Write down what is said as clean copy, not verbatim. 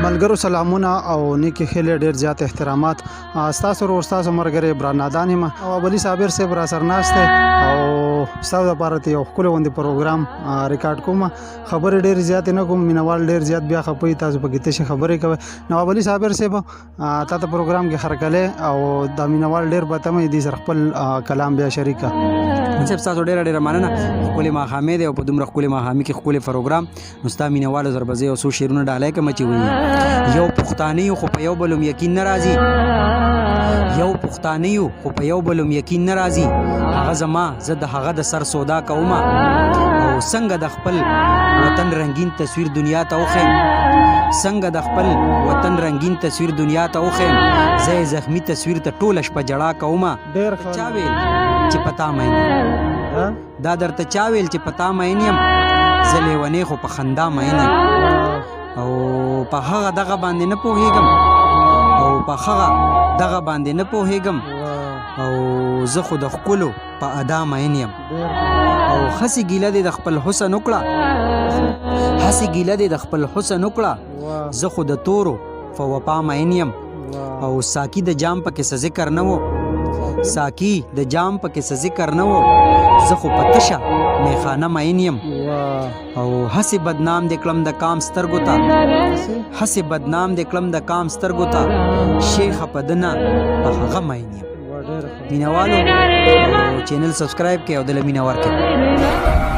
ملګرو سلامونه او نیکی خیلی ډیر زیات احترامات ستاسو ورور ستاسو مرګره برانادان یم او ابلی صابر صاحب را سرناشته او ستاسو لپاره یو خپل غوندي پروګرام ریکارډ کوم خبر ډیر زیات نه کوم مینوال ډیر زیات بیا خپوي تاسو په گیته شي خبرې کوي نو ابلی صابر صاحب تاسو پروګرام کې خرکله او د مینوال ډیر به تمه دي سر خپل کلام بیا شریکه صاحب تاسو ډیر مننه خپل ما حامد او په دومره خپل ما حامي کې خپل پروګرام نو ستا مینوال زربزي او سو شیرونه ډالای کوم چې وي یو پښتانه خو په یو بلوم یقین ناراضي یو پښتانه خو په یو بلوم یقین ناراضي هغه زما زه د هغه د سر سودا کوم او څنګه د خپل وطن رنگین تصویر دنیا ته وخم څنګه د خپل وطن رنگین تصویر دنیا ته وخم زه زخمی تصویر ته ټوله شپه جړه کوم ډیر چا ویل چې پتا مې دا درته چا ویل چې پتا مې نیم زه لیونی خو په خندا مې او په هغه دغه باندې نه پوهیږم او په هغه دغه باندې نه پوهیږم او زه خو د خپلو په ادا مین یم او هسې ګیله دې د خپل حسن وکړه هسې ګیله دې د خپل حسن وکړه زه خو د تورو په وفا مین یم او ساکی د جام پکې څه ذکر نه و ساکی د جام پکې څه ذکر نه و زه خو په تشه میخانه مین یم او هسې بدنام د کلم د کام سترګو ته هسې بدنام د کلم د کام سترګو ته شیخ په دنه په هغه مین یم مینوالو چینل سبسکرایب کړئ او د مینه ورکړئ